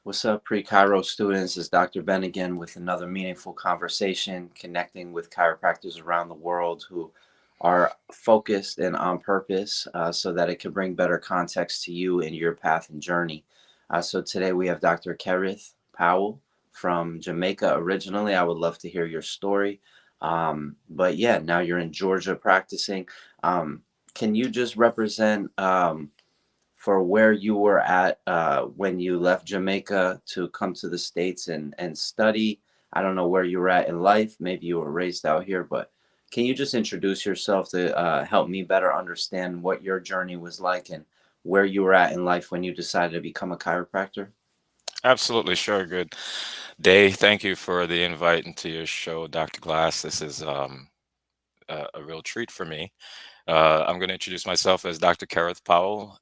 What's up, pre-Chiro students? It's Dr. Ben again with another meaningful conversation, connecting with chiropractors around the world who are focused and on purpose so that it can bring better context to you in your path and journey. So today we have Dr. Kerith Powell from Jamaica originally. I would love to hear your story. But yeah, now you're in Georgia practicing. Can you just represent for where you were at when you left Jamaica to come to the States and study? I don't know where you were at in life. Maybe you were raised out here, but can you just introduce yourself to help me better understand what your journey was like and where you were at in life when you decided to become a chiropractor? Absolutely, sure. Good day. Thank you for the invite into your show, Dr. Glass. This is a real treat for me. I'm going to introduce myself as Dr. Kerith Powell,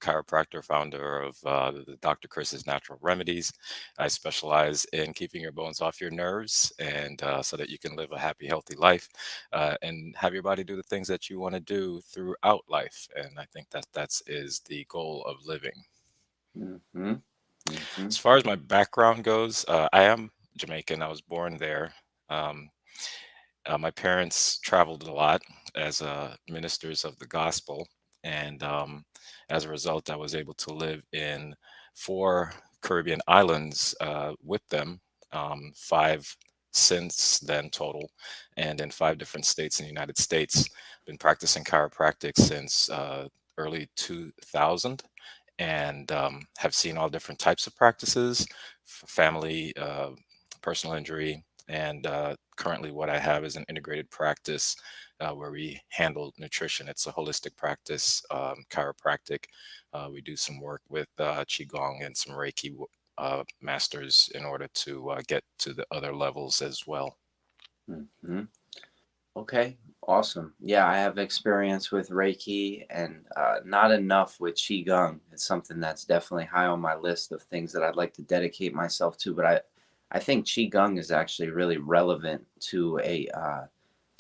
chiropractor, founder of the Dr. Chris's Natural Remedies. I specialize in keeping your bones off your nerves and so that you can live a happy, healthy life and have your body do the things that you want to do throughout life. And I think that is the goal of living. Mm-hmm. Mm-hmm. As far as my background goes, I am Jamaican. I was born there. Um, my parents traveled a lot as ministers of the gospel, and as a result, I was able to live in 4 Caribbean islands with them, 5 since then total, and in 5 different states in the United States. Been practicing chiropractic since early 2000 and have seen all different types of practices, family, personal injury, and currently what I have is an integrated practice where we handle nutrition. It's a holistic practice, chiropractic. We do some work with Qigong and some Reiki masters in order to get to the other levels as well. Mm-hmm. Okay, awesome. Yeah, I have experience with Reiki and not enough with Qigong. It's something that's definitely high on my list of things that I'd like to dedicate myself to. But I think Qigong is actually really relevant to a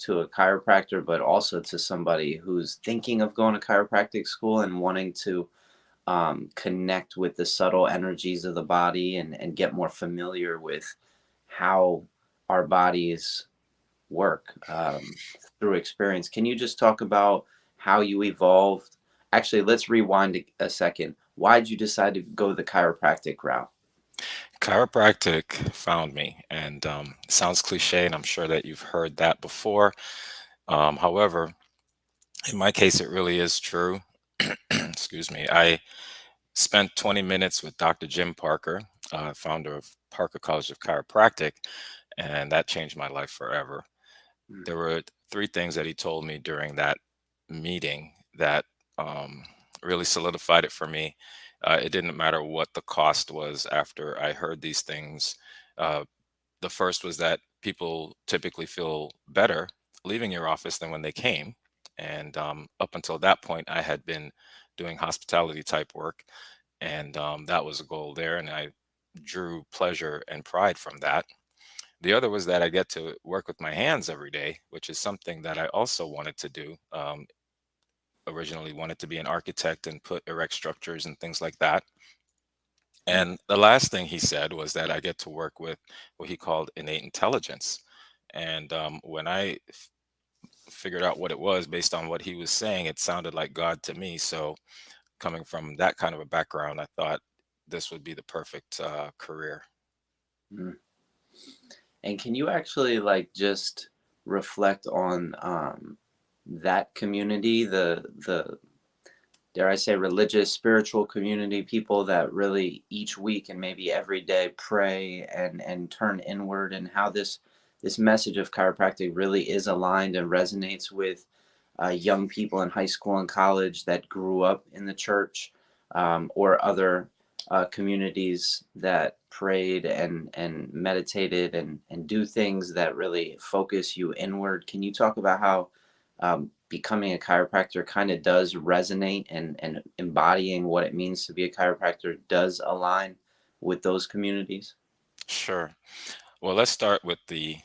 chiropractor, but also to somebody who's thinking of going to chiropractic school and wanting to connect with the subtle energies of the body and get more familiar with how our bodies work through experience. Can you just talk about how you evolved? Actually, let's rewind a second. Why did you decide to go the chiropractic route? Chiropractic found me, and sounds cliche, and I'm sure that you've heard that before. However, in my case, it really is true. Excuse me. I spent 20 minutes with Dr. Jim Parker, founder of Parker College of Chiropractic, and that changed my life forever. Mm. There were 3 things that he told me during that meeting that um, really solidified it for me. It didn't matter what the cost was after I heard these things. Uh, the first was that people typically feel better leaving your office than when they came. And up until that point, I had been doing hospitality type work, and that was a goal there. And I drew pleasure and pride from that. The other was that I get to work with my hands every day, which is something that I also wanted to do. Originally wanted to be an architect and put erect structures and things like that. And the last thing he said was that I get to work with what he called innate intelligence. And when I figured out what it was based on what he was saying, it sounded like God to me. So coming from that kind of a background, I thought this would be the perfect career. Mm. And can you actually like just reflect on that community, the dare I say religious, spiritual community, people that really each week and maybe every day pray and turn inward, and how this message of chiropractic really is aligned and resonates with young people in high school and college that grew up in the church or other communities that prayed and meditated and do things that really focus you inward. Can you talk about how becoming a chiropractor kind of does resonate and embodying what it means to be a chiropractor does align with those communities? Sure. Well, let's start with the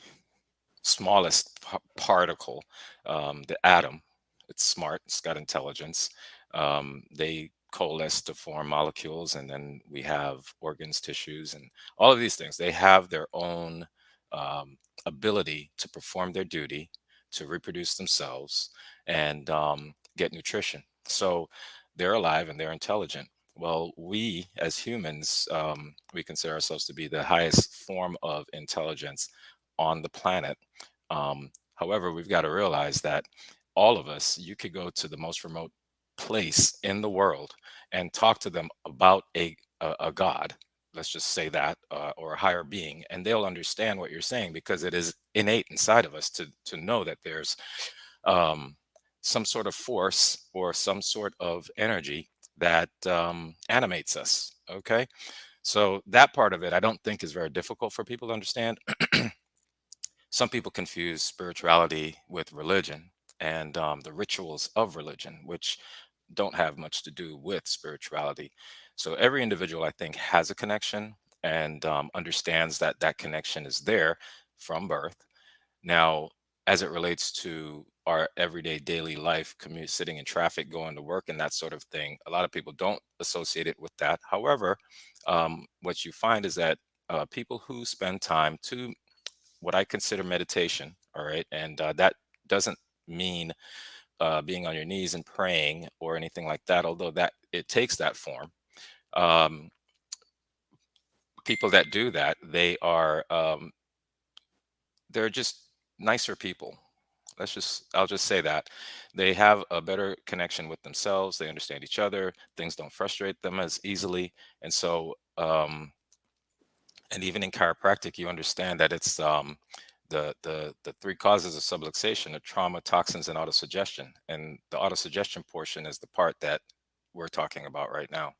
smallest particle, the atom. It's smart, it's got intelligence. They coalesce to form molecules, and then we have organs, tissues, and all of these things. They have their own um, ability to perform their duty, to reproduce themselves, and get nutrition. So they're alive and they're intelligent. Well, we as humans, we consider ourselves to be the highest form of intelligence on the planet. However, we've got to realize that all of us, you could go to the most remote place in the world and talk to them about a god, let's just say that, or a higher being, and they'll understand what you're saying, because it is innate inside of us to know that there's um, some sort of force or some sort of energy that animates us. Okay, so that part of it I don't think is very difficult for people to understand. Some people confuse spirituality with religion, and the rituals of religion, which don't have much to do with spirituality. So every individual, I think, has a connection, and understands that that connection is there from birth. Now, as it relates to our everyday daily life, commute, sitting in traffic, going to work, and that sort of thing, a lot of people don't associate it with that. However, what you find is that people who spend time to what I consider meditation, all right, and that doesn't mean being on your knees and praying or anything like that, although that it takes that form. Um, People that do that, they're just nicer people. I'll just say that they have a better connection with themselves. They understand each other. Things don't frustrate them as easily, and so and even in chiropractic, you understand that it's the three causes of subluxation are trauma, toxins, and autosuggestion. And the autosuggestion portion is the part that we're talking about right now.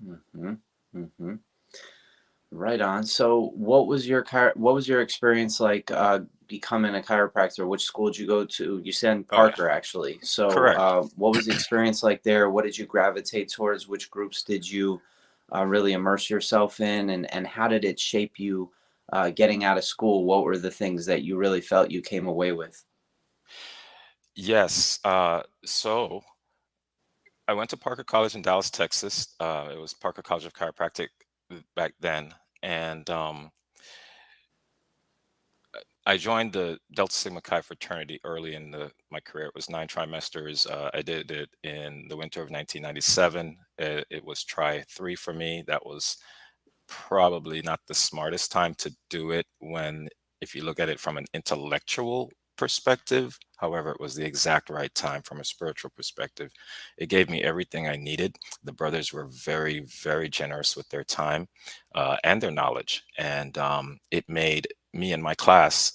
Mm-hmm. Mm-hmm. Right on. So, what was your experience like becoming a chiropractor? Which school did you go to? You said in Oh yeah, Parker, actually. So, correct. what was the experience like there? What did you gravitate towards? Which groups did you really immerse yourself in, and how did it shape you getting out of school? What were the things that you really felt you came away with? Yes. So I went to Parker College in Dallas, Texas. It was Parker College of Chiropractic back then, and I joined the Delta Sigma Chi fraternity early in my career. It was 9 trimesters. I did it in the winter of 1997. It was try three for me. That was probably not the smartest time to do it when, if you look at it from an intellectual perspective. However, it was the exact right time from a spiritual perspective. It gave me everything I needed. The brothers were very, very generous with their time and their knowledge. And it made me and my class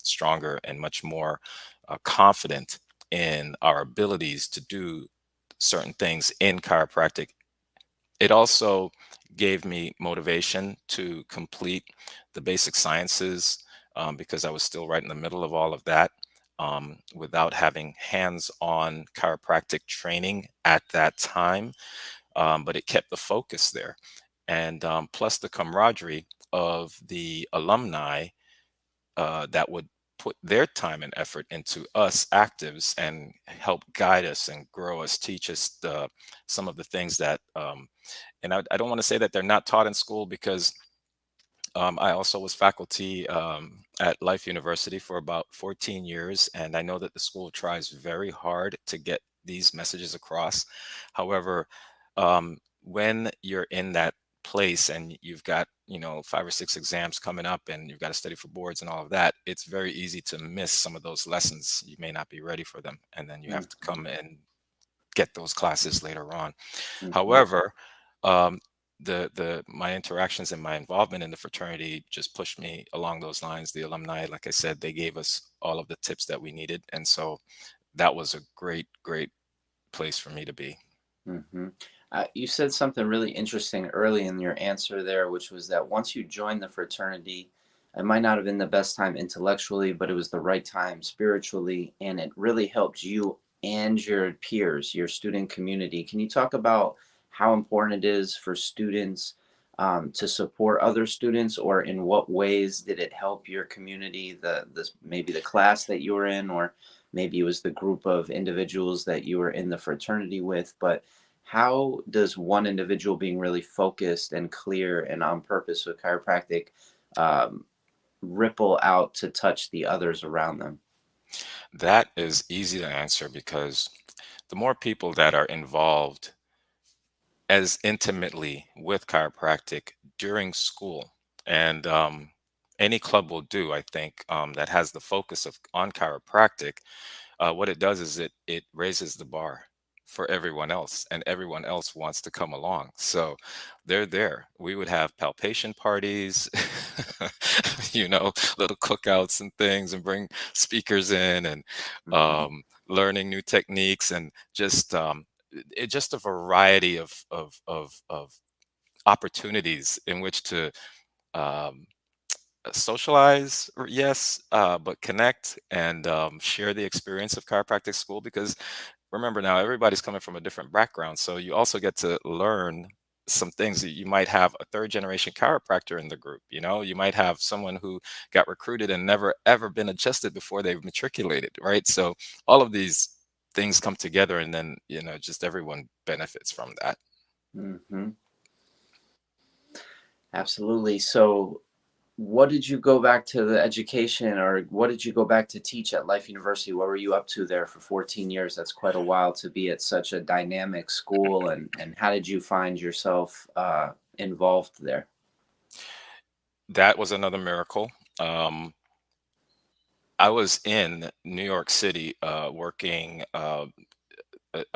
stronger and much more confident in our abilities to do certain things in chiropractic. It also gave me motivation to complete the basic sciences, because I was still right in the middle of all of that, without having hands-on chiropractic training at that time. But it kept the focus there. And plus the camaraderie of the alumni that would put their time and effort into us actives and help guide us and grow us, teach us some of the things that, and I don't want to say that they're not taught in school, because I also was faculty at Life University for about 14 years, and I know that the school tries very hard to get these messages across. However, when you're in that place and you've got 5 or 6 exams coming up and you've got to study for boards and all of that, it's very easy to miss some of those lessons. You may not be ready for them, and then you have to Mm-hmm. come and get those classes later on. Mm-hmm. However, um, the my interactions and my involvement in the fraternity just pushed me along those lines. The alumni, like I said, they gave us all of the tips that we needed, and so that was a great, great place for me to be. Mm-hmm. You said something really interesting early in your answer there, which was that once you joined the fraternity, it might not have been the best time intellectually, but it was the right time spiritually, and it really helped you and your peers, your student community. Can you talk about how important it is for students to support other students, or in what ways did it help your community, maybe the class that you were in, or maybe it was the group of individuals that you were in the fraternity with, but how does one individual being really focused and clear and on purpose with chiropractic um, ripple out to touch the others around them? That is easy to answer because the more people that are involved as intimately with chiropractic during school, and any club will do, I think, that has the focus of on chiropractic. What it does is it raises the bar for everyone else, and everyone else wants to come along. So they're there. We would have palpation parties, little cookouts and things, and bring speakers in, and Mhm. learning new techniques, and just a variety of opportunities in which to um, socialize, yes, but connect and share the experience of chiropractic school. Because remember, now everybody's coming from a different background, so you also get to learn some things. That you might have a third generation chiropractor in the group. You might have someone who got recruited and never ever been adjusted before they've matriculated, right? So all of these things come together, and then just everyone benefits from that. Mhm. Absolutely. So, what did you go back to the education, or what did you go back to teach at Life University? What were you up to there for 14 years? That's quite a while to be at such a dynamic school. And how did you find yourself involved there? That was another miracle. I was in New York City, working a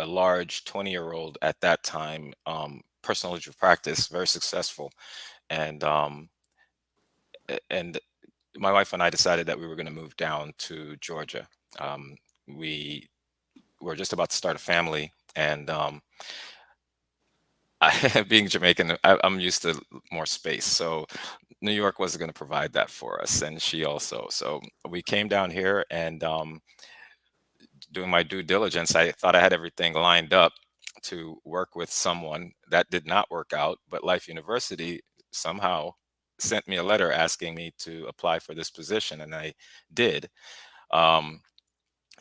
large 20-year-old at that time, personal injury practice, very successful. And and my wife and I decided that we were going to move down to Georgia. We were just about to start a family, and being Jamaican, I'm used to more space. So New York wasn't going to provide that for us, and she also. So we came down here, and doing my due diligence, I thought I had everything lined up to work with someone. That did not work out, but Life University somehow sent me a letter asking me to apply for this position, and I did. Um,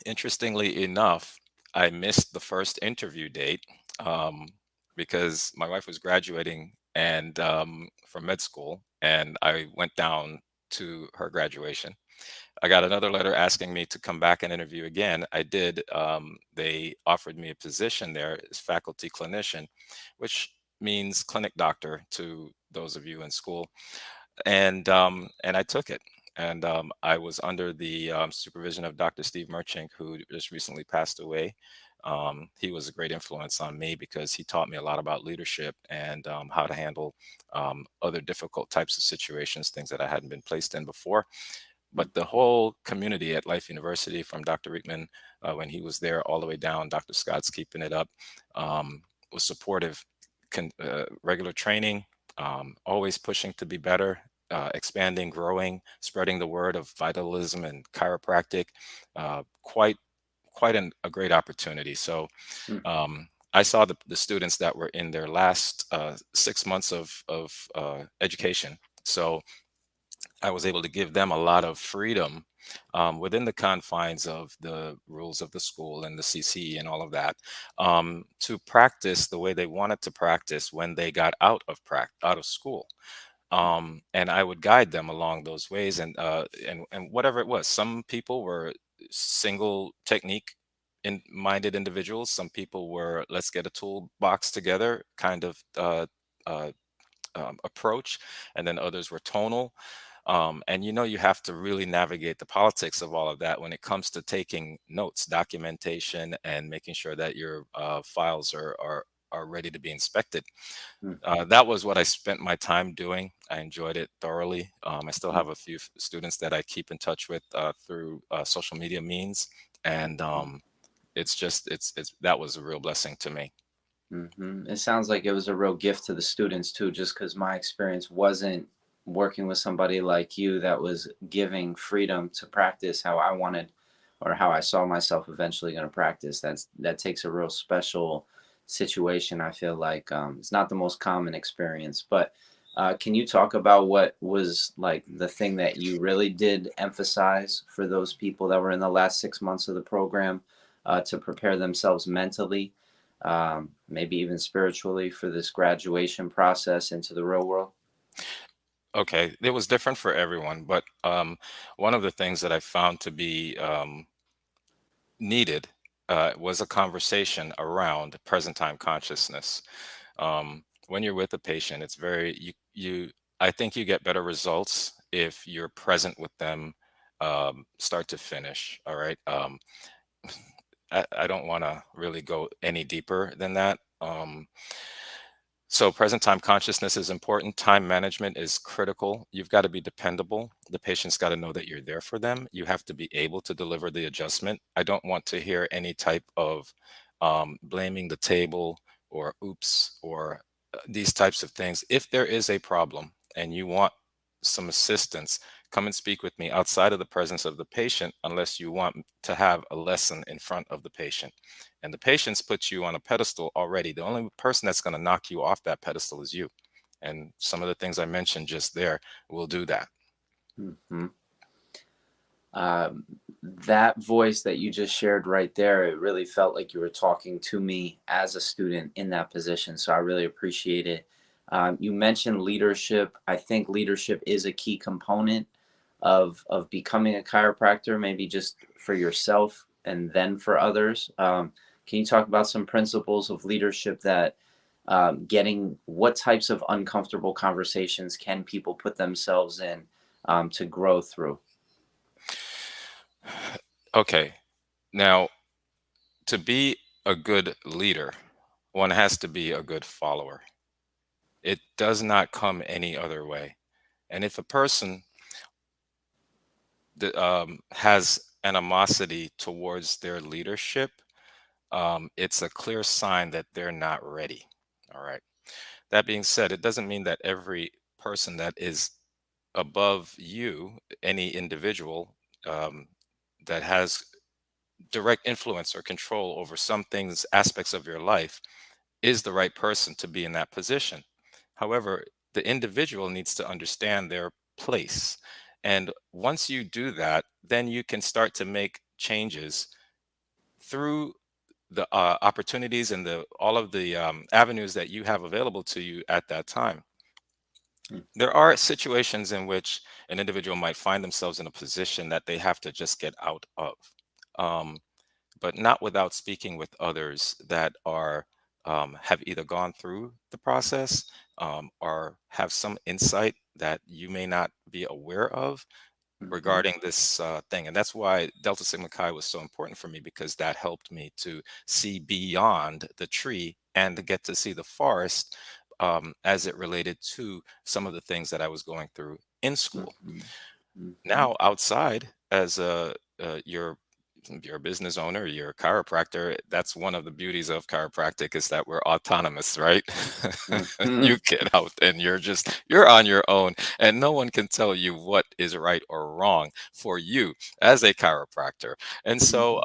Interestingly enough, I missed the first interview date, um, because my wife was graduating and from med school, and I went down to her graduation. I got another letter asking me to come back and interview again. I did. They offered me a position there as faculty clinician, which means clinic doctor to those of you in school, and I took it. And I was under the supervision of Dr. Steve Merchant, who just recently passed away. He was a great influence on me because he taught me a lot about leadership and how to handle other difficult types of situations, things that I hadn't been placed in before. But the whole community at Life University, from Dr. Riekman when he was there, all the way down, Dr. Scott's keeping it up, was supportive. Regular training, always pushing to be better, expanding, growing, spreading the word of vitalism and chiropractic. Quite a great opportunity. So Mm. I saw the students that were in their last 6 months of education. So I was able to give them a lot of freedom within the confines of the rules of the school and the CCE and all of that, to practice the way they wanted to practice when they got out of school. And I would guide them along those ways, and whatever it was. Some people were single technique minded individuals. Some people were, let's get a toolbox together kind of uh, approach, and then others were tonal. And you have to really navigate the politics of all of that when it comes to taking notes, documentation, and making sure that your files are ready to be inspected. Mm. That was what I spent my time doing. I enjoyed it thoroughly. I still Mm. have a few students that I keep in touch with through social media means, and it's that was a real blessing to me. It sounds like it was a real gift to the students too, just because my experience wasn't working with somebody like you that was giving freedom to practice how I wanted or how I saw myself eventually going to practice. That takes a real special situation. I feel like it's not the most common experience, but can you talk about what was like the thing that you really did emphasize for those people that were in the last 6 months of the program to prepare themselves mentally? maybe even spiritually for this graduation process into the real world? Okay, it was different for everyone, but one of the things that I found to be needed was a conversation around present time consciousness. When you're with a patient, it's very I think you get better results if you're present with them, start to finish. All right. I don't want to really go any deeper than that. So present time consciousness is important. Time management is critical. You've got to be dependable. The patient's got to know that you're there for them. You have to be able to deliver the adjustment. I don't want to hear any type of blaming the table or oops or these types of things. If there is a problem and you want some assistance, come and speak with me outside of the presence of the patient unless you want to have a lesson in front of the patient. And the patient's put you on a pedestal already. The only person that's going to knock you off that pedestal is you. And some of the things I mentioned just there will do that. Hmm. That voice that you just shared right there, it really felt like you were talking to me as a student in that position. So I really appreciate it. You mentioned leadership. I think leadership is a key component of becoming a chiropractor, maybe just for yourself and then for others. Can you talk about some principles of leadership that getting what types of uncomfortable conversations can people put themselves in to grow through? Okay. Now, to be a good leader, one has to be a good follower. It does not come any other way. And if a person has animosity towards their leadership, it's a clear sign that they're not ready. All right. That being said, it doesn't mean that every person that is above you, any individual um, that has direct influence or control over some things, aspects of your life, is the right person to be in that position. However, the individual needs to understand their place. And once you do that, then you can start to make changes through the opportunities and the all of the avenues that you have available to you at that time. There are situations in which an individual might find themselves in a position that they have to just get out of, um, but not without speaking with others that are have either gone through the process or have some insight that you may not be aware of Mm-hmm. regarding this thing. And that's why Delta Sigma Chi was so important for me, because that helped me to see beyond the tree and to get to see the forest as it related to some of the things that I was going through in school. Mm-hmm. Mm-hmm. Now, outside, as you're a business owner, you're a chiropractor. That's one of the beauties of chiropractic, is that we're autonomous, right? Mm-hmm. You get out and you're on your own, and no one can tell you what is right or wrong for you as a chiropractor. And so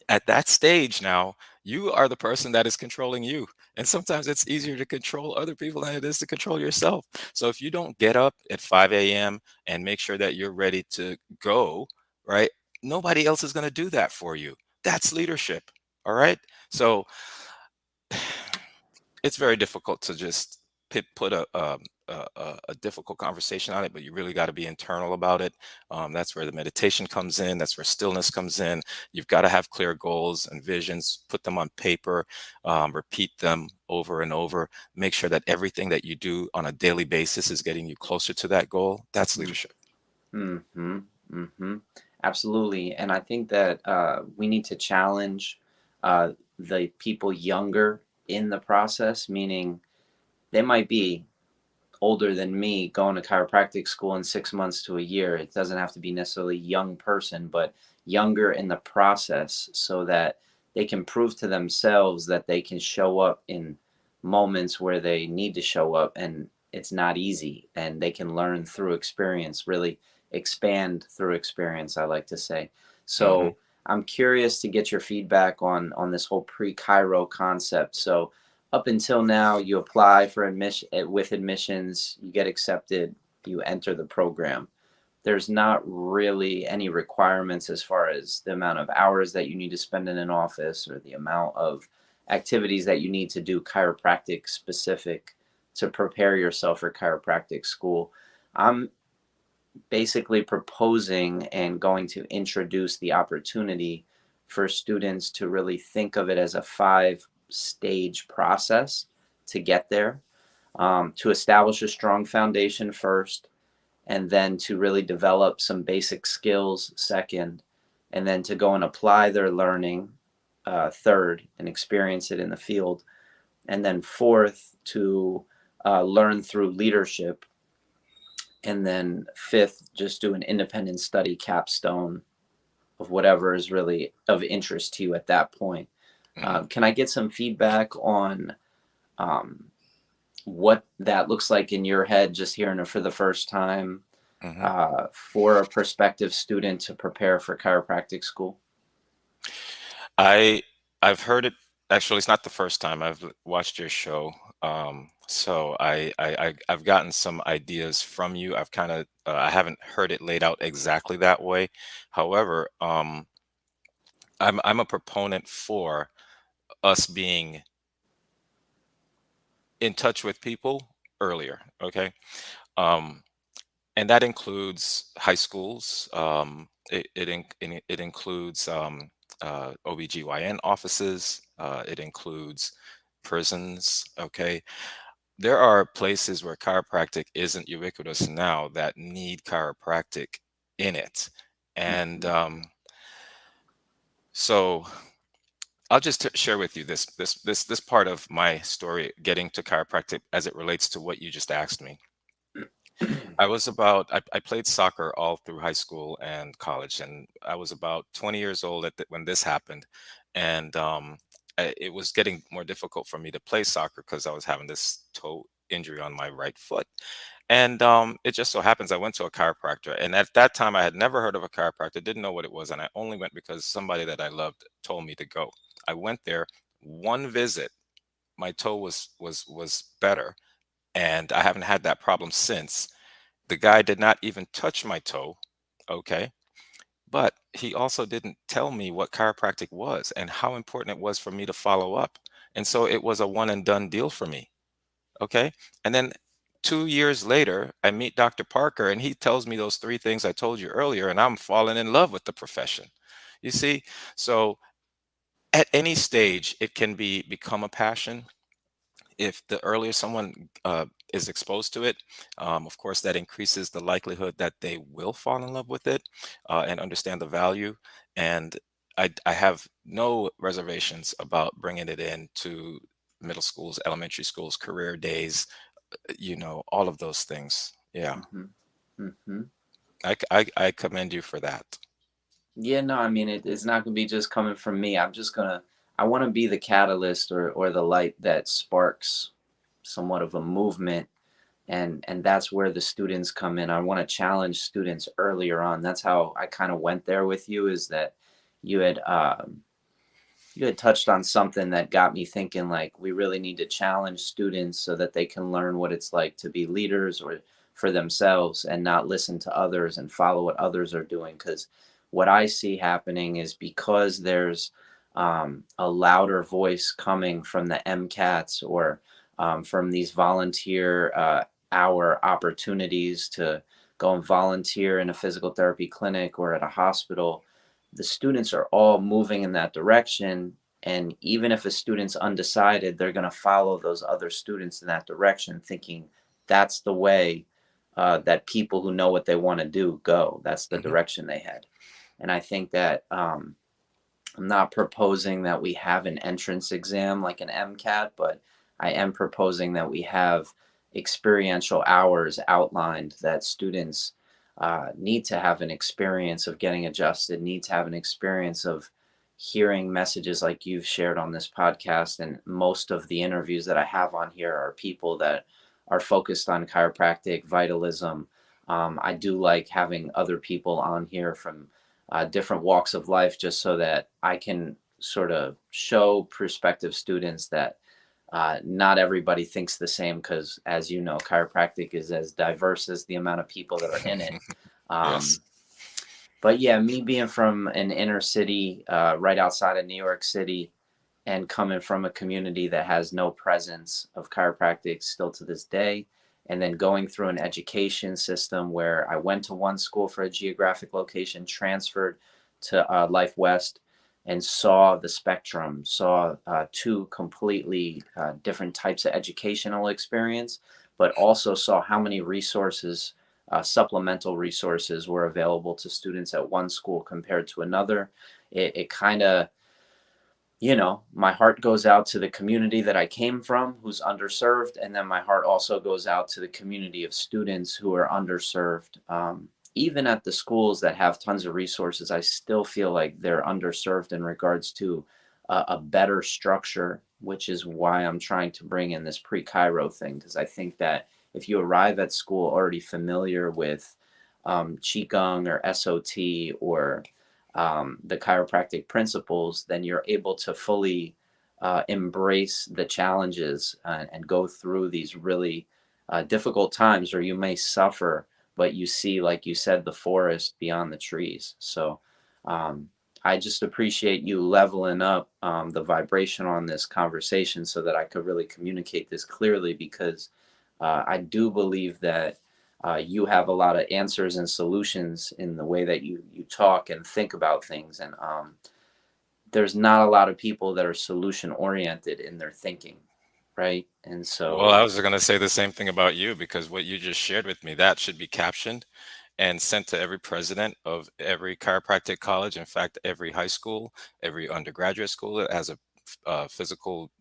at that stage now, you are the person that is controlling you. And sometimes it's easier to control other people than it is to control yourself. So if you don't get up at 5 a.m. and make sure that you're ready to go, right? Nobody else is going to do that for you. That's leadership. All right. So it's very difficult to just put a difficult conversation on it, but you really got to be internal about it. That's where the meditation comes in. That's where stillness comes in. You've got to have clear goals and visions, put them on paper, repeat them over and over. Make sure that everything that you do on a daily basis is getting you closer to that goal. That's leadership. Mm-hmm. Mm-hmm. Absolutely. And I think that we need to challenge the people younger in the process, meaning they might be older than me going to chiropractic school in 6 months to a year. It doesn't have to be necessarily young person, but younger in the process, so that they can prove to themselves that they can show up in moments where they need to show up, and it's not easy, and they can learn through experience, really expand through experience, I like to say. Hmm. So I'm curious to get your feedback on this whole pre-chiro concept. So up until now, you apply for admission with admissions, you get accepted, you enter the program. There's not really any requirements as far as the amount of hours that you need to spend in an office or the amount of activities that you need to do chiropractic specific to prepare yourself for chiropractic school. I'm basically proposing and going to introduce the opportunity for students to really think of it as a 5-stage process to get there, to establish a strong foundation first, and then to really develop some basic skills second, and then to go and apply their learning third and experience it in the field, and then fourth to learn through leadership, and then fifth just do an independent study capstone of whatever is really of interest to you at that point. Hmm. Can I get some feedback on um, what that looks like in your head, just hearing it for the first time, Hmm. for a prospective student to prepare for chiropractic school? I I've heard it. Actually, it's not the first time I've watched your show. So I've gotten some ideas from you. I've kind of I haven't heard it laid out exactly that way. However, I'm a proponent for us being in touch with people earlier. Okay. Um, and that includes high schools. It includes OBGYN offices. It includes prisons. Okay, there are places where chiropractic isn't ubiquitous now that need chiropractic in it, and Mhm. so I'll just share with you this part of my story getting to chiropractic as it relates to what you just asked me. I played soccer all through high school and college, and I was about 20 years old when this happened. And it was getting more difficult for me to play soccer because I was having this toe injury on my right foot. And it just so happens I went to a chiropractor. And at that time, I had never heard of a chiropractor, didn't know what it was. And I only went because somebody that I loved told me to go. I went there, one visit, my toe was better. And I haven't had that problem since. The guy did not even touch my toe, okay? But he also didn't tell me what chiropractic was and how important it was for me to follow up. And so it was a one and done deal for me, okay? And then 2 years later, I meet Dr. Parker and he tells me those three things I told you earlier, and I'm falling in love with the profession. You see? So at any stage, it can become a passion if the earlier someone is exposed to it, of course, that increases the likelihood that they will fall in love with it and understand the value. And I have no reservations about bringing it into middle schools, elementary schools, career days, all of those things. Yeah, Mhm. Mhm. I commend you for that. Yeah, no, I mean it's not gonna be just coming from me. I want to be the catalyst or the light that sparks somewhat of a movement, and that's where the students come in. I want to challenge students earlier on. That's how I kind of went there with you, is that you had you had touched on something that got me thinking, like we really need to challenge students so that they can learn what it's like to be leaders or for themselves and not listen to others and follow what others are doing. Because what I see happening is, because there's a louder voice coming from the MCATs or from these volunteer hour opportunities to go and volunteer in a physical therapy clinic or at a hospital, the students are all moving in that direction. And even if a student's undecided, they're going to follow those other students in that direction, thinking that's the way that people who know what they want to do go. That's the Hmm. direction they head. And I think that I'm not proposing that we have an entrance exam like an MCAT, but I am proposing that we have experiential hours outlined that students need to have an experience of getting adjusted, need to have an experience of hearing messages like you've shared on this podcast. And most of the interviews that I have on here are people that are focused on chiropractic, vitalism. I do like having other people on here from different walks of life, just so that I can sort of show prospective students that not everybody thinks the same, because, as you know, chiropractic is as diverse as the amount of people that are in it. Yes. Um, but yeah, me being from an inner city right outside of New York City, and coming from a community that has no presence of chiropractic still to this day, and then going through an education system where I went to one school for a geographic location, transferred to Life West, and saw the spectrum, saw two completely different types of educational experience, but also saw how many resources, supplemental resources, were available to students at one school compared to another. It kind of, my heart goes out to the community that I came from who's underserved. And then my heart also goes out to the community of students who are underserved. Even at the schools that have tons of resources, I still feel like they're underserved in regards to a better structure, which is why I'm trying to bring in this pre-Chiro thing. Because I think that if you arrive at school already familiar with Qigong or SOT or the chiropractic principles, then you're able to fully embrace the challenges and go through these really difficult times where you may suffer, but you see, like you said, the forest beyond the trees. So um, I just appreciate you leveling up the vibration on this conversation so that I could really communicate this clearly, because I do believe that you have a lot of answers and solutions in the way that you talk and think about things. And there's not a lot of people that are solution oriented in their thinking, right? And Well, I so, was going to say the same thing about you, because what you just shared with me, that should be captioned and sent to every president of every chiropractic college. In fact, every high school, every undergraduate school that has a physical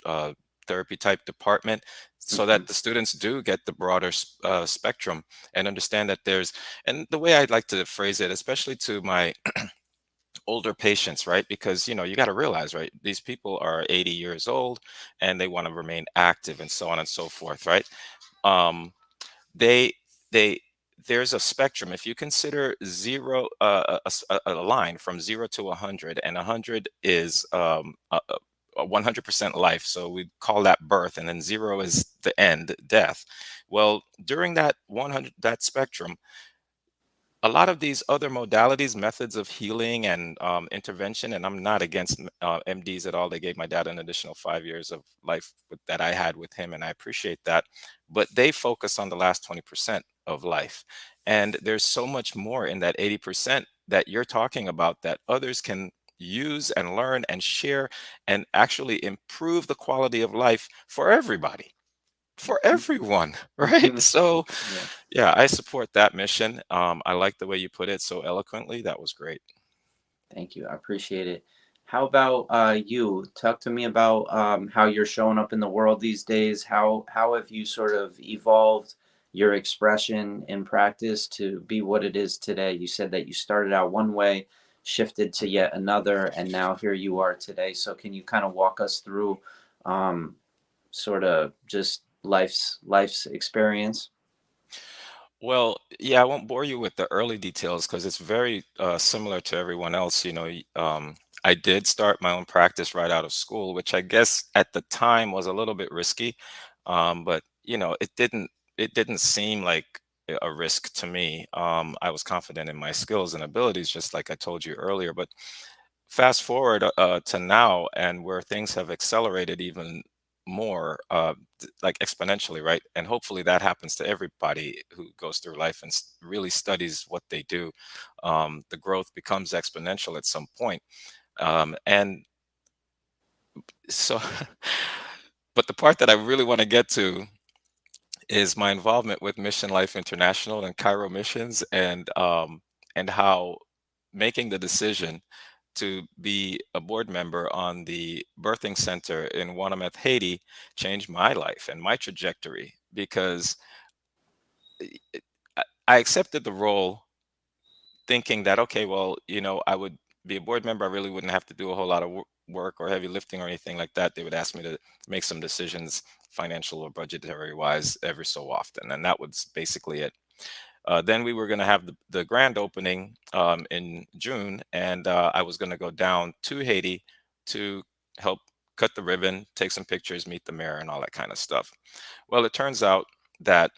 therapy type department, so mhm, that the students do get the broader spectrum and understand that there's, and the way I'd like to phrase it, especially to my older patients, right? Because, you got to realize, right? These people are 80 years old and they want to remain active and so on and so forth, right? Um, they they there's a spectrum. If you consider zero, a line from 0 to 100, and 100 is a 100% life, so we call that birth, and then zero is the end, death. Well, during that 100, that spectrum, a lot of these other modalities, methods of healing and intervention, and I'm not against MDs at all. They gave my dad an additional 5 years of life that I had with him, and I appreciate that. But they focus on the last 20% of life. And there's so much more in that 80% that you're talking about that others can use and learn and share and actually improve the quality of life for everybody, for mhm, everyone, right? mhm. So, Yeah. yeah, I support that mission. I like the way you put it so eloquently. That was great. Thank you. I appreciate it. How about you? Talk to me about how you're showing up in the world these days. How have you sort of evolved your expression in practice to be what it is today? You said that you started out one way, shifted to yet another, and now here you are today. So can you kind of walk us through um, sort of just life's experience? Well, yeah, I won't bore you with the early details because it's very similar to everyone else. I did start my own practice right out of school, which I guess at the time was a little bit risky, but it didn't seem like a risk to me. I was confident in my skills and abilities, just like I told you earlier. But fast forward to now, and where things have accelerated even more, like exponentially, right? And hopefully that happens to everybody who goes through life and really studies what they do. The growth becomes exponential at some point. And so, but the part that I really want to get to is my involvement with Mission Life International and Cairo missions, and how making the decision to be a board member on the birthing center in Wanameth, Haiti, changed my life and my trajectory, because it- I accepted the role thinking that, okay, well, I would be a board member. I really wouldn't have to do a whole lot of work or heavy lifting or anything like that. They would ask me to make some decisions, financial or budgetary wise, every so often. And that was basically it. Then we were going to have the grand opening in June, and I was going to go down to Haiti to help cut the ribbon, take some pictures, meet the mayor, and all that kind of stuff. Well, it turns out that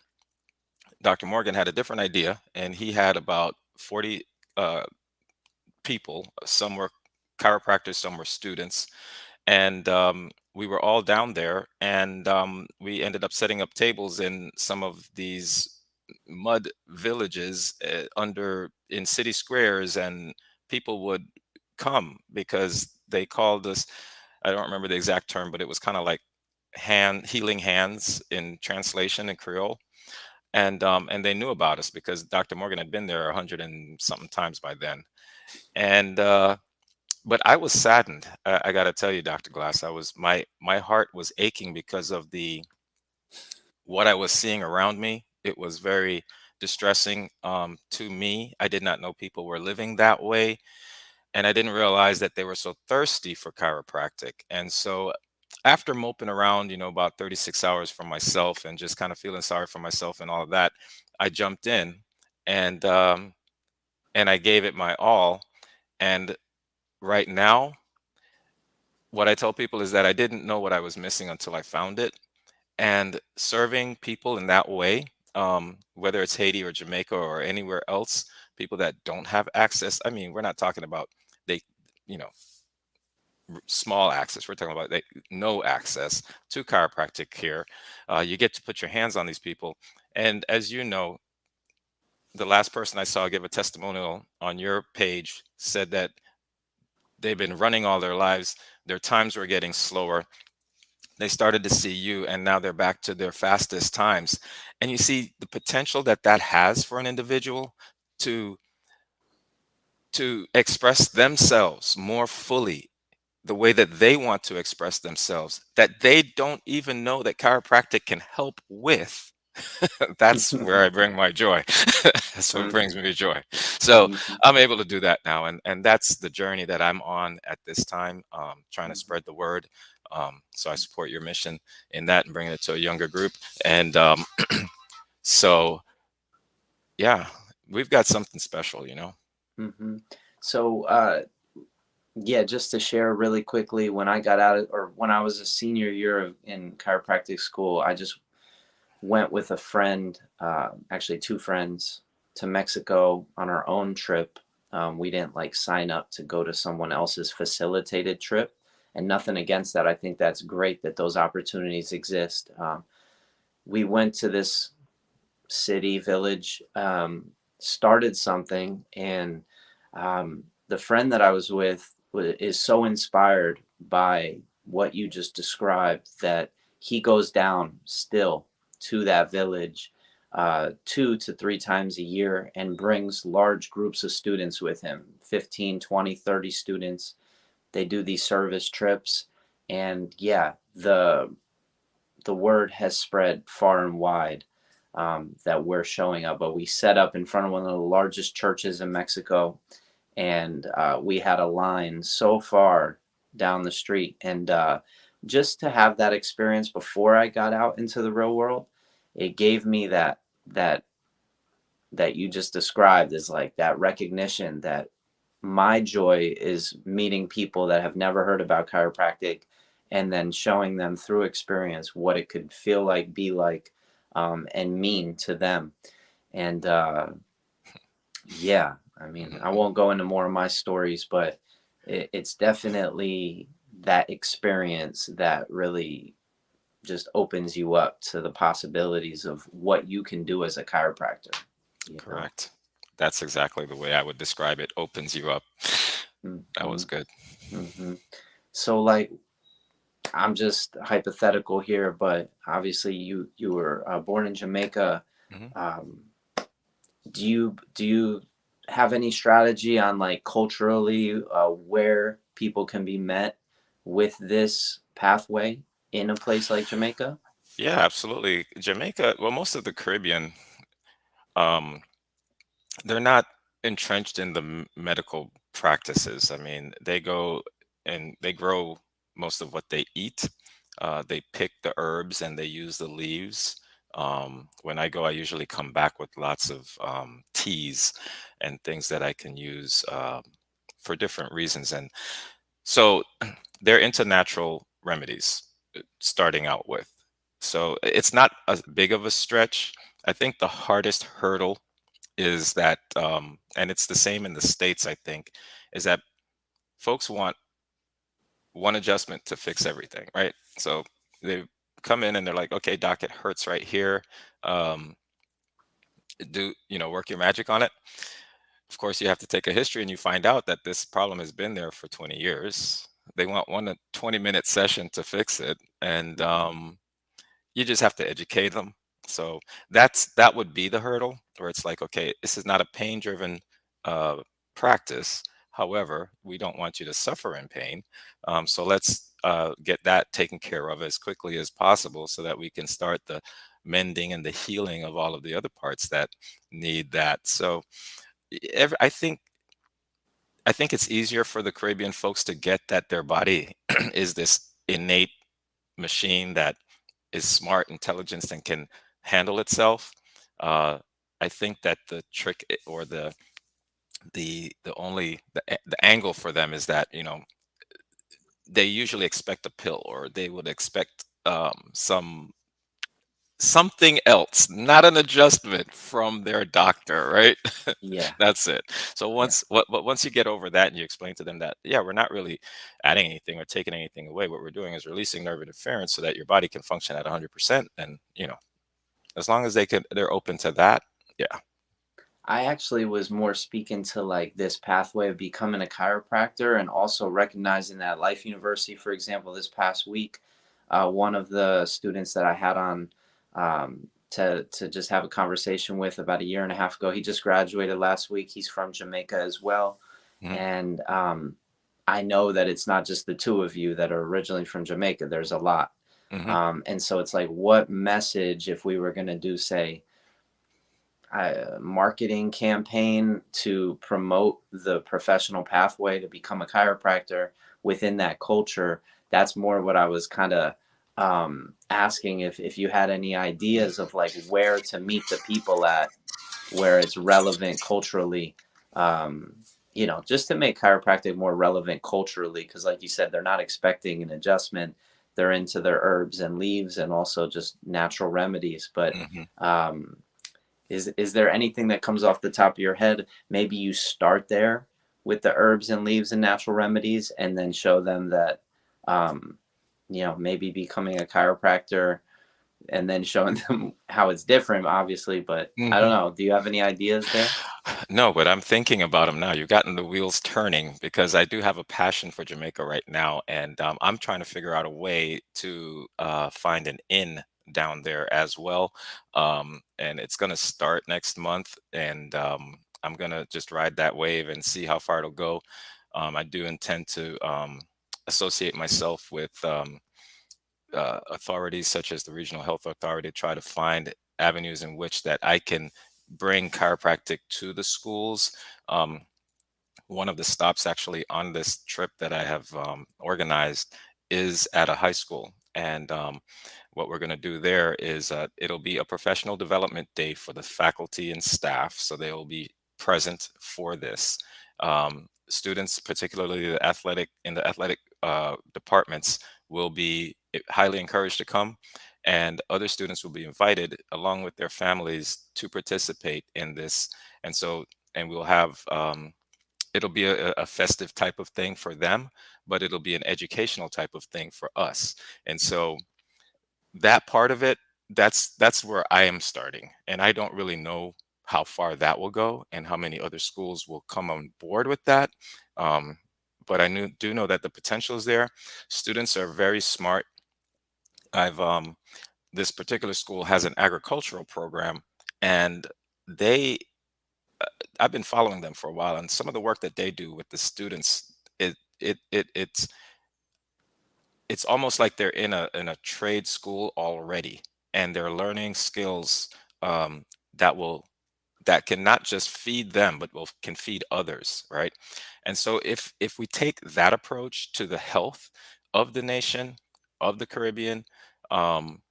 Dr. Morgan had a different idea, and he had about 40 uh, people. Some were chiropractors, some were students, and we were all down there, and we ended up setting up tables in some of these mud villages under in city squares, and people would come because they called us. I don't remember the exact term, but it was kind of like hand healing hands in translation in Creole, and they knew about us because Dr. Morgan had been there 100 and something times by then, and but I was saddened. I got to tell you, Dr. Glass, I was my heart was aching because of the what I was seeing around me. It was very distressing to me. I did not know people were living that way, and I didn't realize that they were so thirsty for chiropractic. And so, after moping around, about 36 hours for myself and just kind of feeling sorry for myself and all of that, I jumped in and um, and I gave it my all. And right now, what I tell people is that I didn't know what I was missing until I found it. And serving people in that way, whether it's Haiti or Jamaica or anywhere else, people that don't have access. I mean, we're not talking about they, you know, small access. We're talking about no access to chiropractic care. You get to put your hands on these people. And as you know, the last person I saw give a testimonial on your page said that they've been running all their lives. Their times were getting slower. They started to see you, and now they're back to their fastest times. And you see the potential that that has for an individual to express themselves more fully the way that they want to express themselves, that they don't even know that chiropractic can help with. That's where I bring my joy. That's what brings me joy. So Mhm. I'm able to do that now, and that's the journey that I'm on at this time, trying to spread the word. So I support your mission in that and bringing it to a younger group. And so yeah, we've got something special. Mhm. So, yeah, just to share really quickly, when I got out of, or when I was a senior year in chiropractic school, I just went with a friend, actually two friends, to Mexico on our own trip. We didn't like sign up to go to someone else's facilitated trip, and nothing against that. I think that's great that those opportunities exist. We went to this city village, started something, and the friend that I was with is so inspired by what you just described that he goes down still to that village 2 to 3 times a year and brings large groups of students with him, 15, 20, 30 students. They do these service trips, and yeah, the word has spread far and wide, that we're showing up. But we set up in front of one of the largest churches in Mexico, and we had a line so far down the street. And just to have that experience before I got out into the real world, it gave me that that you just described, as like that recognition that my joy is meeting people that have never heard about chiropractic and then showing them through experience what it could feel like, be like, and mean to them. And yeah, I mean, I won't go into more of my stories, but it's definitely that experience that really just opens you up to the possibilities of what you can do as a chiropractor, you know? Correct. That's exactly the way I would describe it. Opens you up. That Hmm. was good. Hmm. So, like, I'm just hypothetical here, but obviously you were born in Jamaica. Mhm. Um, do you have any strategy on, like, culturally, where people can be met with this pathway in a place like Jamaica? Yeah, absolutely. Jamaica, well, most of the Caribbean, um, they're not entrenched in the medical practices. I mean, they go and they grow most of what they eat. They pick the herbs and they use the leaves. When I go, I usually come back with lots of teas and things that I can use for different reasons. And so they're into natural remedies, starting out with. So it's not as big of a stretch. I think the hardest hurdle is that, and it's the same in the States, I think, is that folks one adjustment to fix everything, right? So they come in and they're like, okay, doc, it hurts right here. Um, work your magic on it. Of course, you have to take a history and you find out that this problem has been there for 20 years. They want 20-minute session to fix it. And you just have to educate them. So that would be the hurdle where it's like, okay, this is not a pain driven uh, practice. However, we don't want you to suffer in pain. So let's get that taken care of as quickly as possible so that we can start the mending and the healing of all of the other parts that need that. So I think it's easier for the Caribbean folks to get that their body is this innate machine that is smart, intelligence, and can handle itself. Uh, I think that the trick or the angle for them is that they usually expect a pill or they would expect something else, not an adjustment from their doctor, right? Yeah, That's it. So yeah. once you get over that and you explain to them that, yeah, we're not really adding anything or taking anything away. What we're doing is releasing nerve interference so that your body can function at 100%. And as long as they're open to that, yeah. I actually was more speaking to like this pathway of becoming a chiropractor and also recognizing that Life University, for example, this past week, one of the students that I had on to just have a conversation with about a year and a half ago, he just graduated last week. He's from Jamaica as well, Hmm. and I know that it's not just the two of you that are originally from Jamaica. There's a lot, Hmm. and so it's like, what message if we were going to do, say, marketing campaign to promote the professional pathway to become a chiropractor within that culture. That's more what I was kind of asking if you had any ideas of like where to meet the people at, where it's relevant culturally. Um, just to make chiropractic more relevant culturally, because like you said, they're not expecting an adjustment. They're into their herbs and leaves and also just natural remedies. But Hmm. um, is there anything that comes off the top of your head? Maybe you start there with the herbs and leaves and natural remedies, and then show them that, um, maybe becoming a chiropractor, and then showing them how it's different, obviously. But I don't Hmm. know. Do you have any ideas there? No, but I'm thinking about them now. You've gotten the wheels turning because I do have a passion for Jamaica right now, and I'm trying to figure out a way to find an inn down there as well. And it's going to start next month, and I'm going to just ride that wave and see how far it'll go. I do intend to associate myself with authorities such as the Regional Health Authority, try to find avenues in which that I can bring chiropractic to the schools. Um, One of the stops actually on this trip that I have organized is at a high school. And what we're going to do there is it'll be a professional development day for the faculty and staff. So they will be present for this. Students, particularly the athletic departments, will be highly encouraged to come. And other students will be invited along with their families to participate in this. And so, and we'll have it'll be a festive type of thing for them, but it'll be an educational type of thing for us. And so that part of it, that's where I am starting. And I don't really know how far that will go and how many other schools will come on board with that. Um, but do know that the potential is there. Students are very smart. I've This particular school has an agricultural program, and they I've been following them for a while, and some of the work that they do with the students, it it it it's almost like they're in a trade school already, and they're learning skills um, that will that can not just feed them, but can feed others, right? And so if we take that approach to the health of the nation, of the Caribbean, um,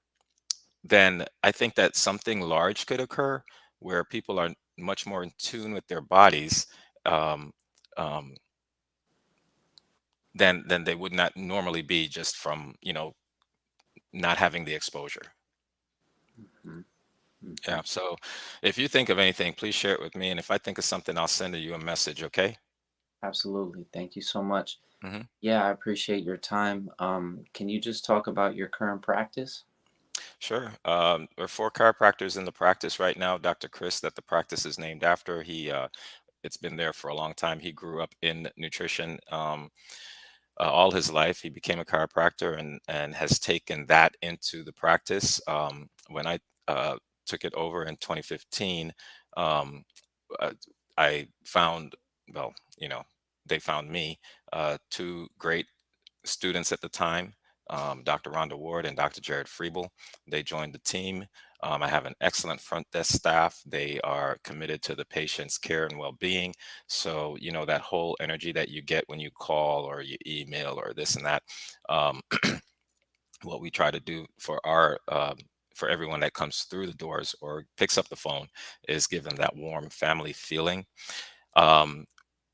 then I think that something large could occur where people are much more in tune with their bodies um, um, than they would not normally be just from not having the exposure. Mhm, Yeah. mhm. So if you think of anything, please share it with me, and if I think of something, I'll send you a message. Okay. Absolutely. Thank you so much. Hmm. Yeah, I appreciate your time. Can you just talk about your current practice? Sure. There are four chiropractors in the practice right now. Dr. Chris, that the practice is named after. It's been there for a long time. He grew up in nutrition. All his life. He became a chiropractor and has taken that into the practice. When I took it over in 2015, um, uh, I found, well, you know, they found me, two great students at the time, Dr. Rhonda Ward and Dr. Jared Friebel. They joined the team. I have an excellent front desk staff. They are committed to the patient's care and well-being. So, that whole energy that you get when you call or you email or this and that, um, what we try to do for everyone that comes through the doors or picks up the phone is give them that warm family feeling. Um,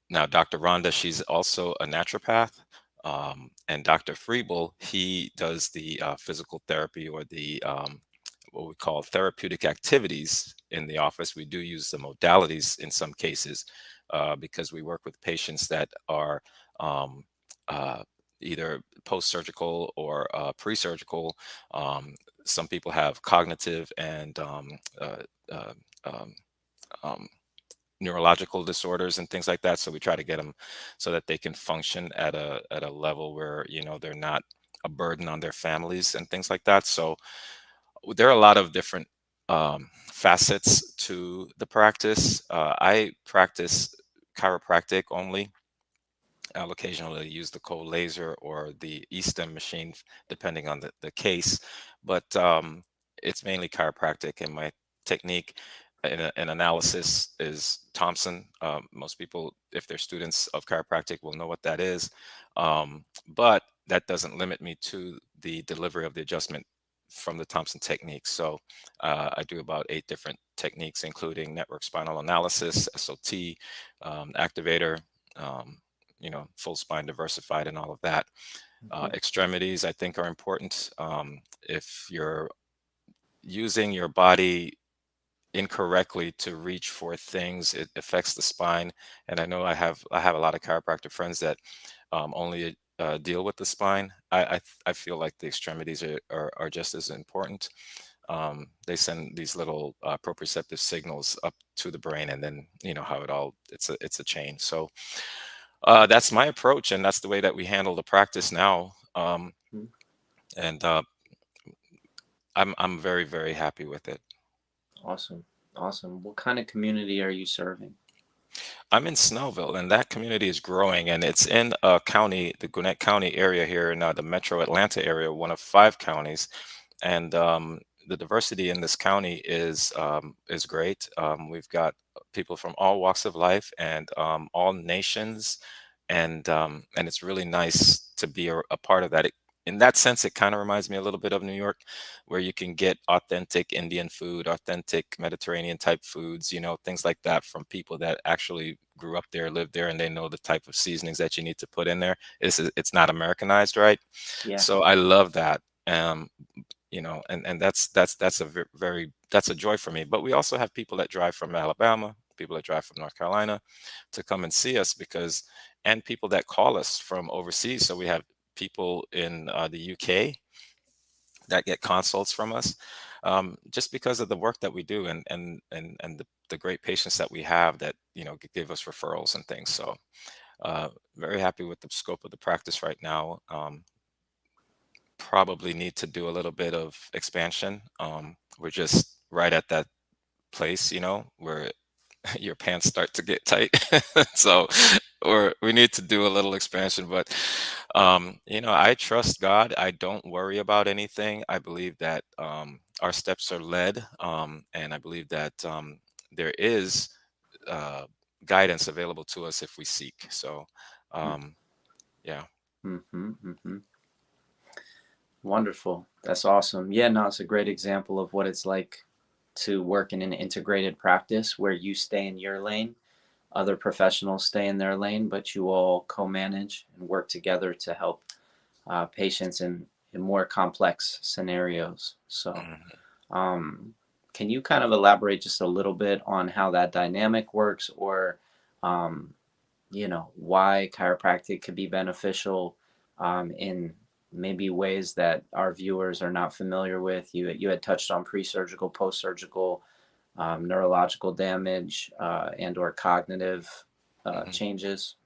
Now, Dr. Rhonda, she's also a naturopath. And Dr. Friebel, he does the physical therapy or the what we call therapeutic activities in the office. We do use the modalities in some cases because we work with patients that are um, uh, either post-surgical or pre-surgical. Um, some people have cognitive and uh, uh, um, um, neurological disorders and things like that. So we try to get them so that they can function at a level where they're not a burden on their families and things like that. So there are a lot of different facets to the practice. I practice chiropractic only. I'll occasionally use the cold laser or the e-stim machine, depending on the case. But it's mainly chiropractic, and my technique in analysis is Thompson. Most people, if they're students of chiropractic, will know what that is. But that doesn't limit me to the delivery of the adjustment from the Thompson technique. So I do about 8 different techniques, including network spinal analysis, SOT, activator. Um, Full spine diversified and all of that. Mhm. Extremities, I think, are important. If you're using your body incorrectly to reach for things, it affects the spine. And I know I have a lot of chiropractor friends that only deal with the spine. I feel like the extremities are just as important. They send these little proprioceptive signals up to the brain, and then how it's a chain. So that's my approach, and that's the way that we handle the practice now. Mhm. And I'm very, very happy with it. Awesome. Awesome. What kind of community are you serving? I'm in Snellville, and that community is growing, and it's in a county, the Gwinnett County area here in the Metro Atlanta area, one of 5 counties. And the diversity in this county is great. We've got people from all walks of life and all nations, and it's really nice to be a part of that. In that sense, it kind of reminds me a little bit of New York, where you can get authentic Indian food, authentic Mediterranean type foods, things like that from people that actually grew up there, lived there, and they know the type of seasonings that you need to put in there. It's not Americanized, right? Yeah. So I love that. And that's a very that's a joy for me. But we also have people that drive from Alabama, people that drive from North Carolina to come and see us and people that call us from overseas. So we have people in the UK that get consults from us, just because of the work that we do and the great patients that we have that give us referrals and things. So very happy with the scope of the practice right now. Probably need to do a little bit of expansion. We're just right at that place, where your pants start to get tight. So, or we need to do a little expansion, but I trust God. I don't worry about anything. I believe that our steps are led, and I believe that there is uh, guidance available to us if we seek. So, um, yeah. Mm-hmm. Mm-hmm. Wonderful. That's awesome. Yeah, no, it's a great example of what it's like to work in an integrated practice where you stay in your lane, other professionals stay in their lane, but you all co-manage and work together to help patients in more complex scenarios. So, Mhm. um, can you kind of elaborate just a little bit on how that dynamic works, or um, why chiropractic could be beneficial in maybe ways that our viewers are not familiar with. You had touched on pre-surgical, post-surgical, neurological damage, and or cognitive Mhm. changes.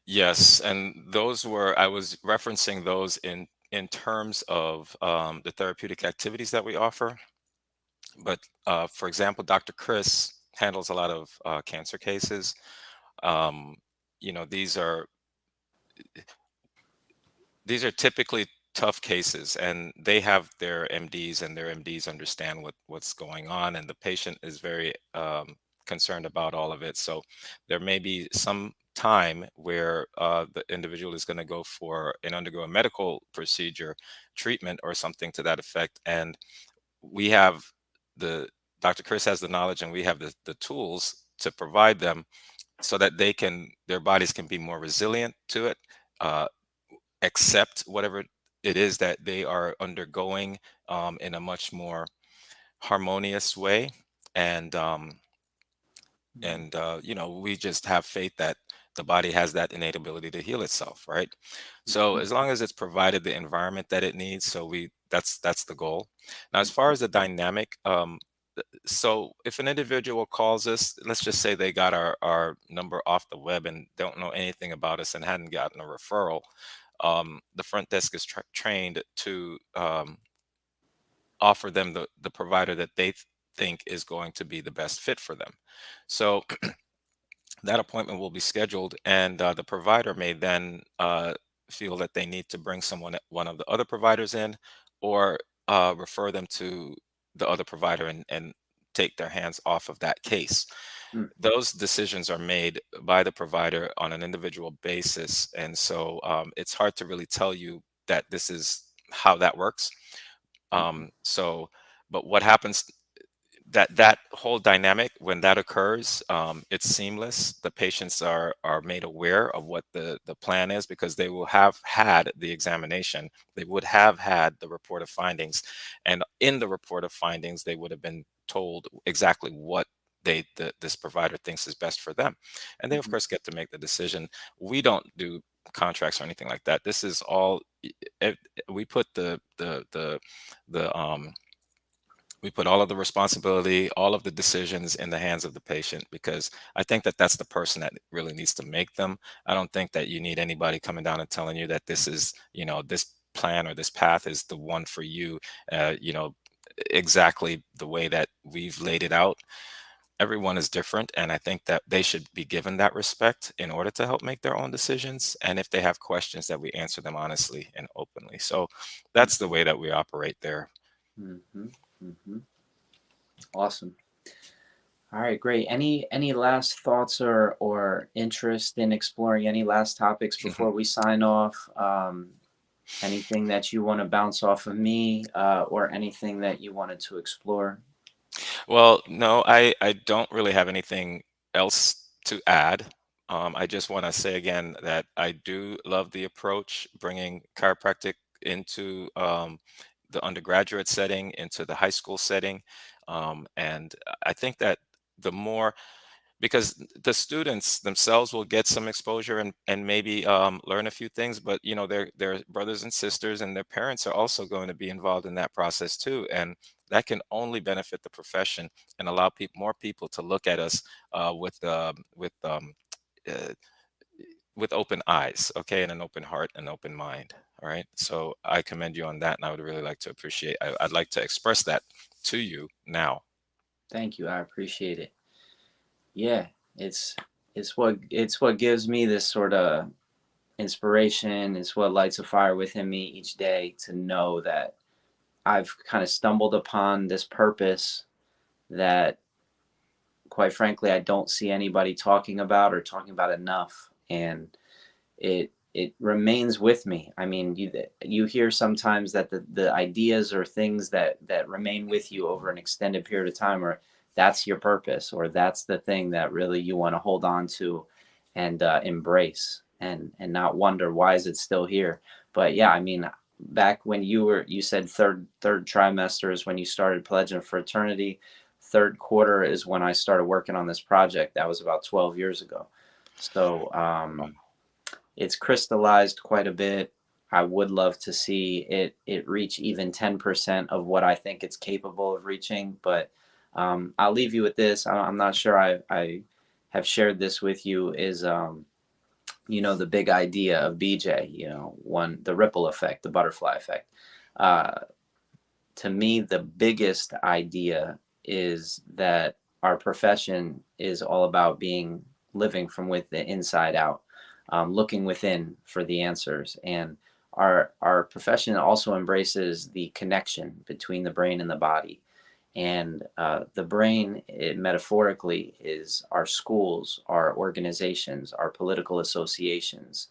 Yes, and those were I was referencing those in terms of the therapeutic activities that we offer. But for example, Dr. Chris handles a lot of cancer cases. Um, you know, these are typically tough cases, and they have their MDs, and their MDs understand what's going on, and the patient is very concerned about all of it. So there may be some time where the individual is going to go for and undergo a medical procedure, treatment, or something to that effect, and we have the Dr. Chris has the knowledge, and we have the tools to provide them so that their bodies can be more resilient to it, uh, accept whatever it is that they are undergoing in a much more harmonious way. And Mm, we just have faith that the body has that innate ability to heal itself, right? So mhm, as long as it's provided the environment that it needs, so we that's the goal. Now, as far mhm, as the dynamic, so if an individual calls us, let's just say they got our number off the web and don't know anything about us and hadn't gotten a referral, the front desk is trained to offer them the provider that they think is going to be the best fit for them. So that appointment will be scheduled, and the provider may then feel that they need to bring one of the other providers in, or refer them to the other provider and take their hands off of that case. mhm, Those decisions are made by the provider on an individual basis, and so it's hard to really tell you that this is how that works. mhm, So, but what happens, that whole dynamic, when that occurs, it's seamless. The patients are made aware of what the plan is, because they will have had the examination, they would have had the report of findings, and in the report of findings they would have been told exactly what this provider thinks is best for them, and they of mhm, course get to make the decision. We don't do contracts or anything like that. This is all it, we put the we put all of the responsibility, all of the decisions in the hands of the patient, because I think that that's the person that really needs to make them. I don't think that you need anybody coming down and telling you that this is, this plan or this path is the one for you, exactly the way that we've laid it out. Everyone is different, and I think that they should be given that respect in order to help make their own decisions. And if they have questions, that we answer them honestly and openly. So that's the way that we operate there. mhm, mhm. Awesome. All right, great. Any last thoughts or interest in exploring any last topics before we sign off? Anything that you want to bounce off of me, or anything that you wanted to explore? Well, no, I don't really have anything else to add. I just want to say again that I do love the approach, bringing chiropractic into the undergraduate setting, into the high school setting. And I think that the more, because the students themselves will get some exposure and maybe learn a few things, but their brothers and sisters and their parents are also going to be involved in that process too, and that can only benefit the profession and allow more people to look at us uh, with open eyes, okay, and an open heart and open mind. All right, so I commend you on that, and I would really like to appreciate. I'd like to express that to you now. Thank you. I appreciate it. Yeah, it's it's what gives me this sort of inspiration. It's what lights a fire within me each day to know that I've kind of stumbled upon this purpose that, quite frankly, I don't see anybody talking about or talking about enough. And it remains with me. I mean, you hear sometimes that the ideas or things that remain with you over an extended period of time, or that's your purpose, or that's the thing that really you want to hold on to and embrace, and not wonder why is it still here. But yeah, I mean, back when you said third trimester is when you started pledging fraternity. Third quarter is when I started working on this project. That was about 12 years ago. So Oh, it's crystallized quite a bit. I would love to see it reach even 10% of what I think it's capable of reaching. But I'll leave you with this. I'm not sure I have shared this with you. Is the big idea of BJ. The ripple effect, the butterfly effect. Uh, to me, the biggest idea is that our profession is all about living from with the inside out, looking within for the answers. And our profession also embraces the connection between the brain and the body. And the brain, metaphorically, is our schools, our organizations, our political associations,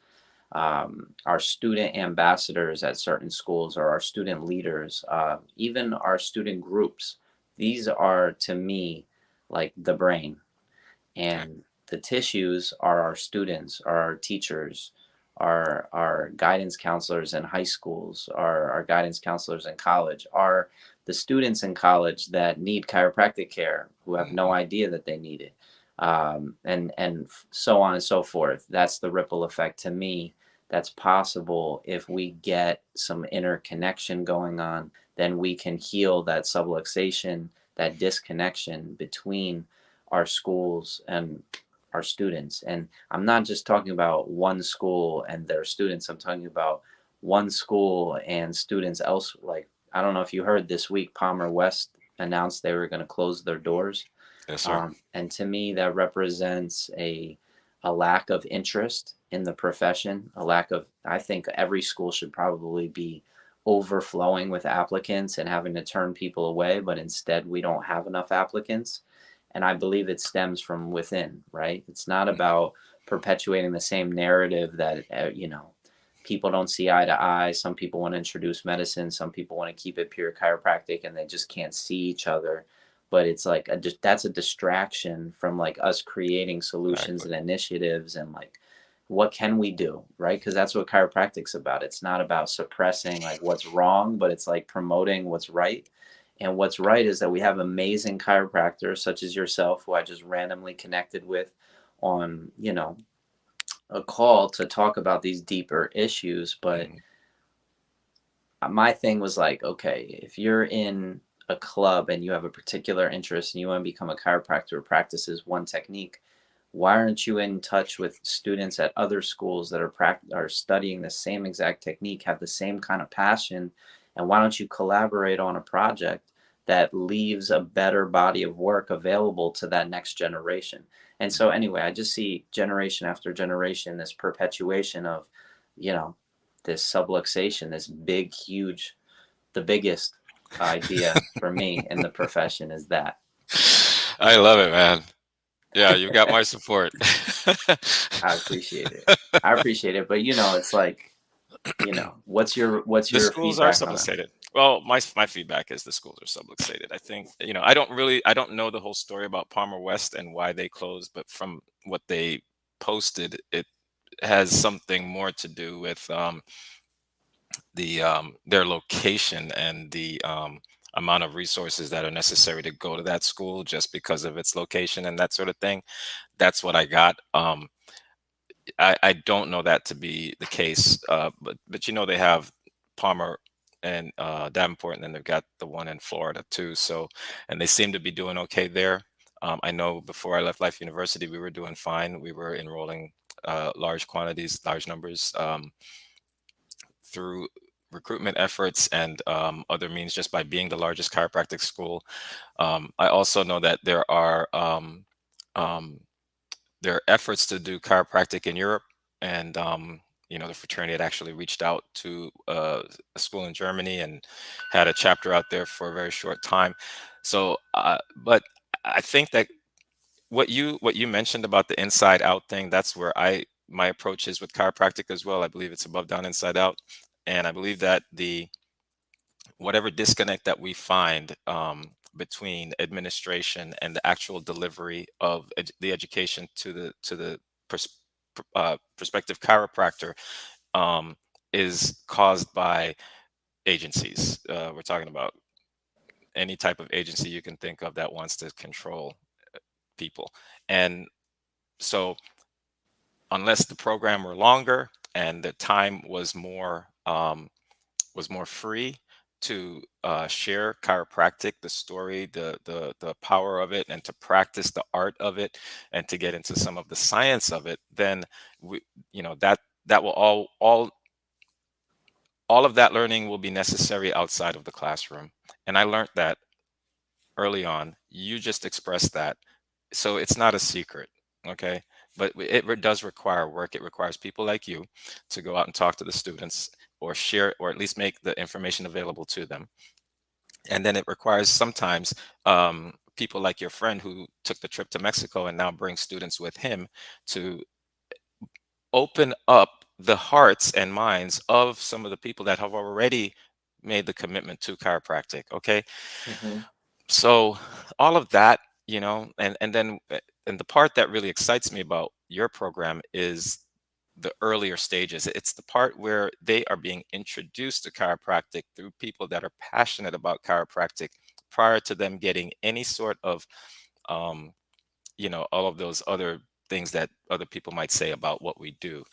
our student ambassadors at certain schools, or our student leaders, even our student groups. These are, to me, like the brain. okay. And the tissues are our students, are our teachers, our guidance counselors in high schools, our guidance counselors in college, are the students in college that need chiropractic care who have no Mhm. idea that they need it, and so on and so forth. That's the ripple effect, to me, that's possible if we get some interconnection going on. Then we can heal that subluxation, that disconnection between our schools and our students. And I'm not just talking about one school and their students. I'm talking about one school and students else. Like, I don't know if you heard this week, Palmer West announced they were going to close their doors. Yes, sir. And to me, that represents a lack of interest in the profession, a lack of, I think every school should probably be overflowing with applicants and having to turn people away, but instead we don't have enough applicants. And I believe it stems from within, right? It's not about perpetuating the same narrative that, people don't see eye to eye. Some people want to introduce medicine, some people want to keep it pure chiropractic, and they just can't see each other. But it's like that's a distraction from like us creating solutions Exactly. and initiatives, and like what can we do, right? Because that's what chiropractic's about. It's not about suppressing like what's wrong, but it's like promoting what's right. And what's right is that we have amazing chiropractors such as yourself, who I just randomly connected with on, a call to talk about these deeper issues. But Mhm. my thing was like, okay, if you're in a club and you have a particular interest and you want to become a chiropractor who practices one technique, why aren't you in touch with students at other schools that are studying the same exact technique, have the same kind of passion, and why don't you collaborate on a project that leaves a better body of work available to that next generation? And so anyway, I just see generation after generation this perpetuation of, you know, this subluxation, this big, huge, the biggest idea for me in the profession is that. I love it, man. Yeah, you got my support. I appreciate it. I appreciate it, but it's like, what's your The schools are feedback on it? subluxated. Well, my feedback is the schools are subluxated. I think, I don't know the whole story about Palmer West and why they closed, but from what they posted, it has something more to do with their location and the amount of resources that are necessary to go to that school just because of its location and that sort of thing. That's what I got. I don't know that to be the case, but they have Palmer and Davenport, and then they've got the one in Florida too. So, and they seem to be doing okay there. I know before I left Life University, we were doing fine. We were enrolling large quantities, large numbers through recruitment efforts and other means, just by being the largest chiropractic school. I also know that um, there are efforts to do chiropractic in Europe, and the fraternity had actually reached out to a school in Germany and had a chapter out there for a very short time. So, but I think that what you mentioned about the inside out thing, that's where my approach is with chiropractic as well. I believe it's above down, inside out, and I believe that the whatever disconnect that we find between administration and the actual delivery of the education to the prospective chiropractor um, is caused by agencies. We're talking about any type of agency you can think of that wants to control people, and so unless the program were longer and the time was more free to share chiropractic, the story, the power of it, and to practice the art of it, and to get into some of the science of it, then we, that will all of that learning will be necessary outside of the classroom. And I learned that early on. You just expressed that, so it's not a secret, okay? But it does require work. It requires people like you to go out and talk to the students, or share, or at least make the information available to them. And then it requires sometimes people like your friend who took the trip to Mexico and now brings students with him to open up the hearts and minds of some of the people that have already made the commitment to chiropractic. Okay. Mm-hmm. So all of that, and then and the part that really excites me about your program is the earlier stages. It's the part where they are being introduced to chiropractic through people that are passionate about chiropractic prior to them getting any sort of um, all of those other things that other people might say about what we do.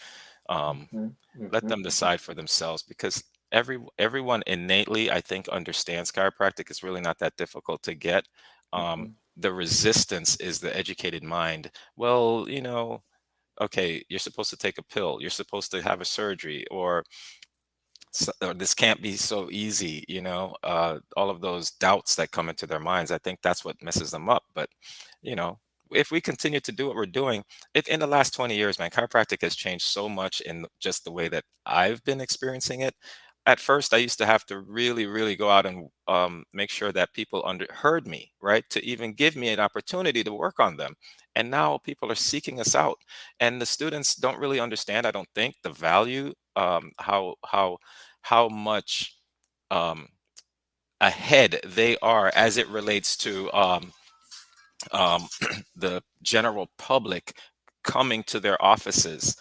um, Mm-hmm. Let Mm-hmm. them decide for themselves, because everyone innately, I think, understands chiropractic. It's really not that difficult to get. Mm-hmm. The resistance is the educated mind. Well, okay, you're supposed to take a pill, you're supposed to have a surgery, or this can't be so easy, all of those doubts that come into their minds. I think that's what messes them up. But you know if we continue to do what we're doing, in the last 20 years, man, chiropractic has changed so much in just the way that I've been experiencing it. At first, I used to have to really, really go out and make sure that people heard me, right, to even give me an opportunity to work on them. And now people are seeking us out, and the students don't really understand, I don't think, the value, how much um, ahead they are as it relates to um, the general public coming to their offices,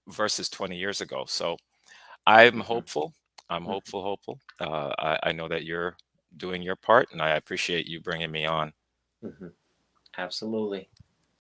versus 20 years ago. So I'm Mm-hmm. hopeful. I'm Mm-hmm. hopeful. I know that you're doing your part, and I appreciate you bringing me on. Mm-hmm. Absolutely.